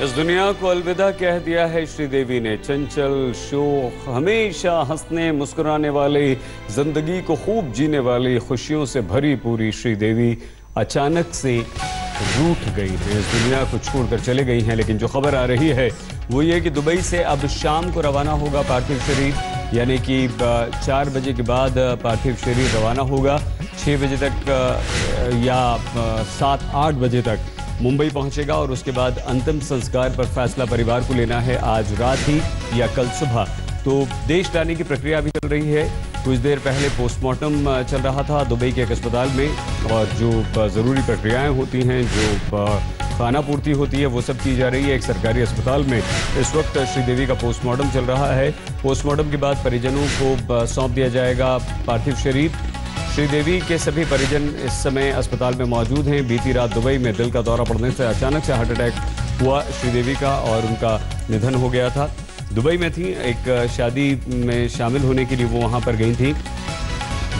इस दुनिया को अलविदा कह दिया है श्रीदेवी ने। चंचल, शोख, हमेशा हंसने मुस्कुराने वाली, जिंदगी को खूब जीने वाली, खुशियों से भरी पूरी श्रीदेवी अचानक से रूठ गई है, इस दुनिया को छोड़कर चले गई हैं। लेकिन जो खबर आ रही है वो ये कि दुबई से अब शाम को रवाना होगा पार्थिव शरीर, यानी कि 4 बजे के बाद पार्थिव शरीर रवाना होगा। 6 बजे तक या 7-8 बजे तक मुंबई पहुंचेगा और उसके बाद अंतिम संस्कार पर फैसला परिवार को लेना है, आज रात ही या कल सुबह। तो देश लाने की प्रक्रिया अभी चल रही है। कुछ देर पहले पोस्टमार्टम चल रहा था दुबई के एक अस्पताल में, और जो ज़रूरी प्रक्रियाएं होती हैं, जो खाना पूर्ति होती है, वो सब की जा रही है एक सरकारी अस्पताल में। इस वक्त श्रीदेवी का पोस्टमार्टम चल रहा है। पोस्टमार्टम के बाद परिजनों को सौंप दिया जाएगा पार्थिव शरीर। श्रीदेवी के सभी परिजन इस समय अस्पताल में मौजूद हैं। बीती रात दुबई में दिल का दौरा पड़ने से अचानक से हार्ट अटैक हुआ श्रीदेवी का और उनका निधन हो गया था। दुबई में थी, एक शादी में शामिल होने के लिए वो वहां पर गई थी।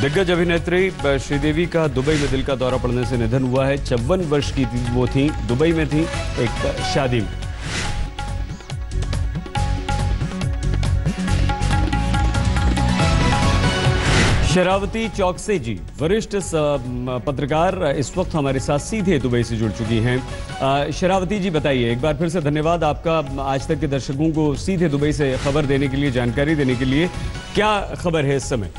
दिग्गज अभिनेत्री श्रीदेवी का दुबई में दिल का दौरा पड़ने से निधन हुआ है। 54 वर्ष की वो थी, दुबई में थी एक शादी में। शरावती चौकसे जी, वरिष्ठ पत्रकार, इस वक्त हमारे साथ सीधे दुबई से जुड़ चुकी हैं। शरावती जी बताइए, एक बार फिर से धन्यवाद आपका आज तक के दर्शकों को सीधे दुबई से खबर देने के लिए, जानकारी देने के लिए। क्या खबर है इस समय?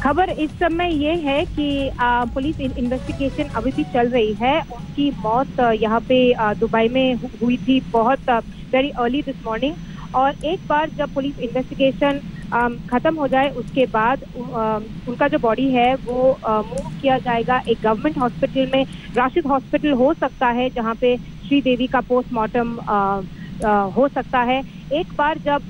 खबर इस समय ये है कि पुलिस इन्वेस्टिगेशन अभी भी चल रही है। उनकी मौत यहाँ पे दुबई में हुई थी बहुत वेरी अर्ली दिस मॉर्निंग, और एक बार जब पुलिस इन्वेस्टिगेशन खत्म हो जाए उसके बाद उनका जो बॉडी है वो मूव किया जाएगा एक गवर्नमेंट हॉस्पिटल में, राशिद हॉस्पिटल हो सकता है, जहाँ पे श्रीदेवी का पोस्टमार्टम हो सकता है। एक बार जब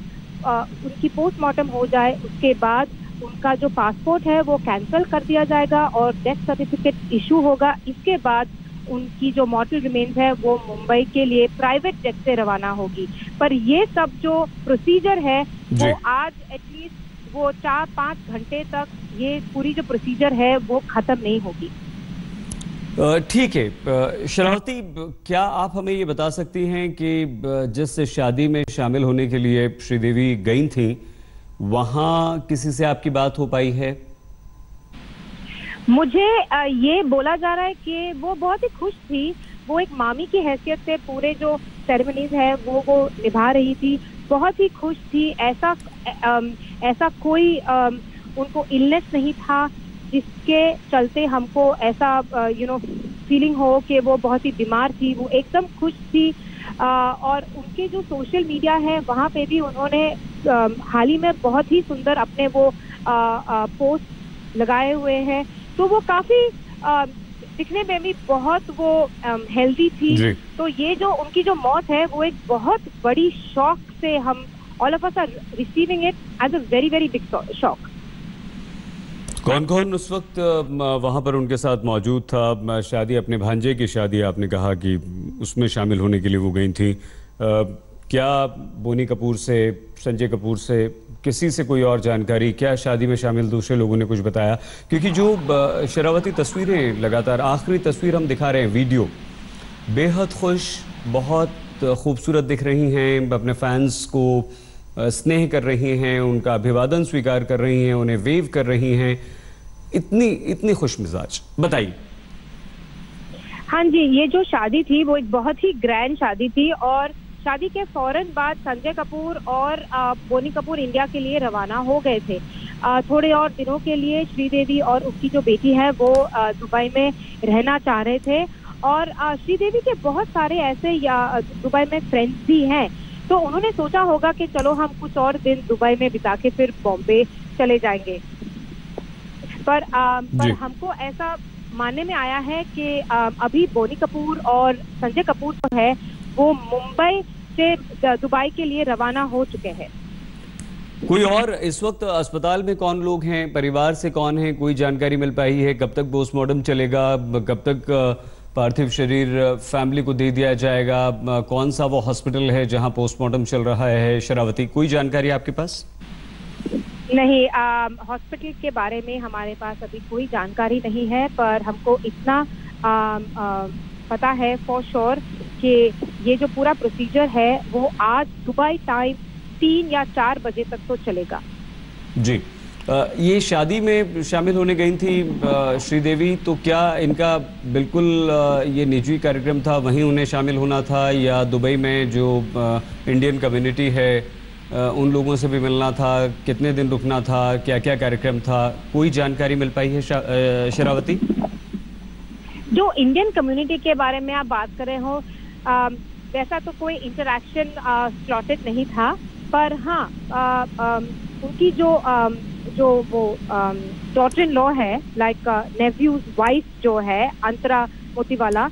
उनकी पोस्टमार्टम हो जाए उसके बाद उनका जो पासपोर्ट है वो कैंसिल कर दिया जाएगा और डेथ सर्टिफिकेट इशू होगा। इसके बाद उनकी जो मॉर्टल रिमेन्स है वो मुंबई के लिए प्राइवेट जेट से रवाना होगी। पर ये सब जो प्रोसीजर है वो आज एटलीस्ट वो 4-5 घंटे तक ये पूरी जो प्रोसीजर है वो खत्म नहीं होगी। ठीक है शरावती, क्या आप हमें ये बता सकती हैं कि जिस शादी में शामिल होने के लिए श्रीदेवी गई थी, वहां किसी से आपकी बात हो पाई है? मुझे ये बोला जा रहा है कि वो बहुत ही खुश थी। वो एक मामी की हैसियत से पूरे जो सेरेमनीज है वो निभा रही थी, बहुत ही खुश थी। ऐसा कोई उनको इलनेस नहीं था जिसके चलते हमको ऐसा फीलिंग हो कि वो बहुत ही बीमार थी। वो एकदम खुश थी। और उनके जो सोशल मीडिया है वहाँ पे भी उन्होंने हाल ही में बहुत ही सुंदर अपने वो पोस्ट लगाए हुए हैं। तो वो काफी दिखने में भी बहुत वो हेल्दी थी। तो ये जो उनकी जो मौत है वो एक बहुत बड़ी शॉक से हम all of us are receiving it as a very very big shock. कौन कौन उस वक्त वहां पर उनके साथ मौजूद था? शादी, अपने भांजे की शादी आपने कहा कि उसमें शामिल होने के लिए वो गई थी। क्या बोनी कपूर से, संजय कपूर से, किसी से कोई और जानकारी? क्या शादी में शामिल दूसरे लोगों ने कुछ बताया? क्योंकि जो शरावती तस्वीरें लगातार, आखिरी तस्वीर हम दिखा रहे हैं, वीडियो बेहद खुश, बहुत खूबसूरत दिख रही हैं, अपने फैंस को स्नेह कर रही हैं, उनका अभिवादन स्वीकार कर रही हैं, उन्हें वेव कर रही हैं, इतनी खुश मिजाज। बताइए। हाँ जी, ये जो शादी थी वो एक बहुत ही ग्रैंड शादी थी, और शादी के फौरन बाद संजय कपूर और बोनी कपूर इंडिया के लिए रवाना हो गए थे। थोड़े और दिनों के लिए श्रीदेवी और उसकी जो बेटी है वो दुबई में रहना चाह रहे थे, और श्रीदेवी के बहुत सारे ऐसे दुबई में फ्रेंड्स भी हैं। तो उन्होंने सोचा होगा कि चलो हम कुछ और दिन दुबई में बिता के फिर बॉम्बे चले जाएंगे। पर हमको ऐसा मानने में आया है कि अभी बोनी कपूर और संजय कपूर जो है वो मुंबई से दुबई के लिए रवाना हो चुके हैं। कोई और इस वक्त अस्पताल में कौन लोग हैं? परिवार से कौन है? कोई जानकारी मिल पाई है? कब तक पोस्टमार्टम चलेगा? कब तक पार्थिव शरीर फैमिली को दे दिया जाएगा? कौन सा वो हॉस्पिटल है जहां पोस्टमार्टम चल रहा है? शरावती, कोई जानकारी आपके पास? नहीं, हॉस्पिटल के बारे में हमारे पास अभी कोई जानकारी नहीं है, पर हमको इतना पता है फॉर श्योर कि ये जो पूरा प्रोसीजर है वो आज दुबई टाइम 3 या 4 बजे तक तो चलेगा। जी, ये शादी में शामिल होने गई थी श्रीदेवी, तो क्या इनका बिल्कुल ये निजी कार्यक्रम था, वहीं उन्हें शामिल होना था, या दुबई में जो इंडियन कम्युनिटी है उन लोगों से भी मिलना था? कितने दिन रुकना था? क्या क्या कार्यक्रम था? कोई जानकारी मिल पाई है शेरावती? जो इंडियन कम्युनिटी के बारे में आप बात कर रहे हो, वैसा तो कोई इंटरैक्शन स्लॉटेड नहीं था, पर हाँ उनकी जो वो डॉटर इन लॉ है, लाइक नेफ्यूज वाइफ जो है अंतरा मोतीवाला,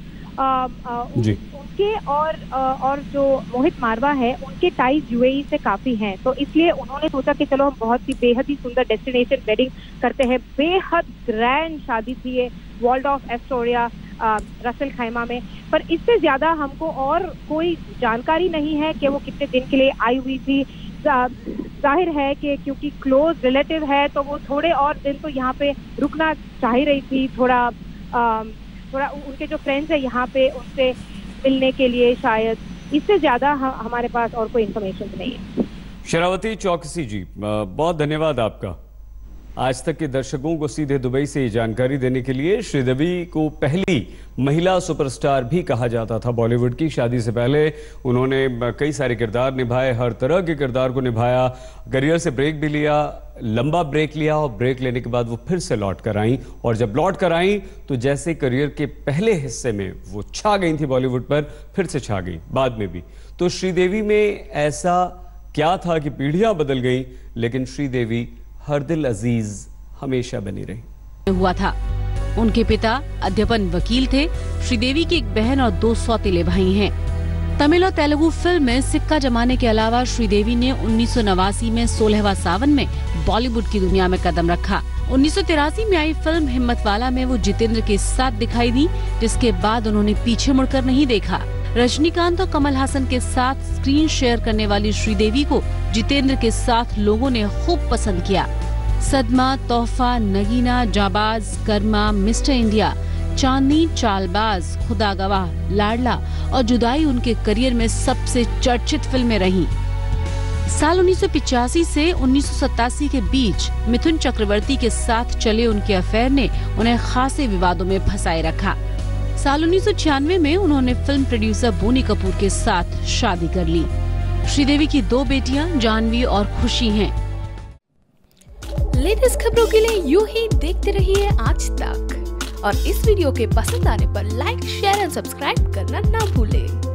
उनके और जो मोहित मारवा है उनके टाइज यूएई से काफी हैं, तो इसलिए उन्होंने सोचा कि चलो हम बहुत ही बेहद ही सुंदर डेस्टिनेशन वेडिंग करते हैं। बेहद ग्रैंड शादी थी ये वॉल्ड ऑफ एस्टोरिया रसेल खैमा में, पर इससे ज्यादा हमको और कोई जानकारी नहीं है कि वो कितने दिन के लिए आई हुई थी। जाहिर है कि क्योंकि क्लोज रिलेटिव है तो वो थोड़े और दिन तो यहाँ पे रुकना चाह रही थी, थोड़ा उनके जो फ्रेंड्स है यहाँ पे उनसे मिलने के लिए, शायद इससे ज्यादा हमारे पास और कोई इन्फॉर्मेशन नहीं है। शेरावती चौकसी जी, बहुत धन्यवाद आपका। आज तक के दर्शकों को सीधे दुबई से जानकारी देने के लिए। श्रीदेवी को पहली महिला सुपरस्टार भी कहा जाता था बॉलीवुड की। शादी से पहले उन्होंने कई सारे किरदार निभाए, हर तरह के किरदार को निभाया, करियर से ब्रेक भी लिया, लंबा ब्रेक लिया, और ब्रेक लेने के बाद वो फिर से लौट कर आई, और जब लौट कर आई तो जैसे करियर के पहले हिस्से में वो छा गई थी बॉलीवुड पर, फिर से छा गई बाद में भी। तो श्रीदेवी में ऐसा क्या था कि पीढ़ियां बदल गई, लेकिन श्रीदेवी हर दिल अजीज हमेशा बनी रही। हुआ था। उनके पिता अध्यपन वकील थे। श्रीदेवी की एक बहन और 2 सौतेले भाई हैं। तमिल और तेलुगु फिल्म में सिक्का जमाने के अलावा श्रीदेवी ने 1989 में 16वां सावन में बॉलीवुड की दुनिया में कदम रखा। 1983 में आई फिल्म हिम्मतवाला में वो जितेंद्र के साथ दिखाई दी, जिसके बाद उन्होंने पीछे मुड़कर नहीं देखा। रजनीकांत और कमल हासन के साथ स्क्रीन शेयर करने वाली श्रीदेवी को जितेंद्र के साथ लोगों ने खूब पसंद किया। सदमा, तोहफा, नगीना, जाबाज, कर्मा, मिस्टर इंडिया, चांदनी, चालबाज, खुदा गवाह, लाडला और जुदाई उनके करियर में सबसे चर्चित फिल्में रहीं। साल 1985 से 1987 के बीच मिथुन चक्रवर्ती के साथ चले उनके अफेयर ने उन्हें खासे विवादों में फंसाए रखा। साल 1996 में उन्होंने फिल्म प्रोड्यूसर बोनी कपूर के साथ शादी कर ली। श्रीदेवी की 2 बेटियां जानवी और खुशी हैं। लेटेस्ट खबरों के लिए यूं ही देखते रहिए आज तक, और इस वीडियो के पसंद आने पर लाइक, शेयर एंड सब्सक्राइब करना ना भूलें।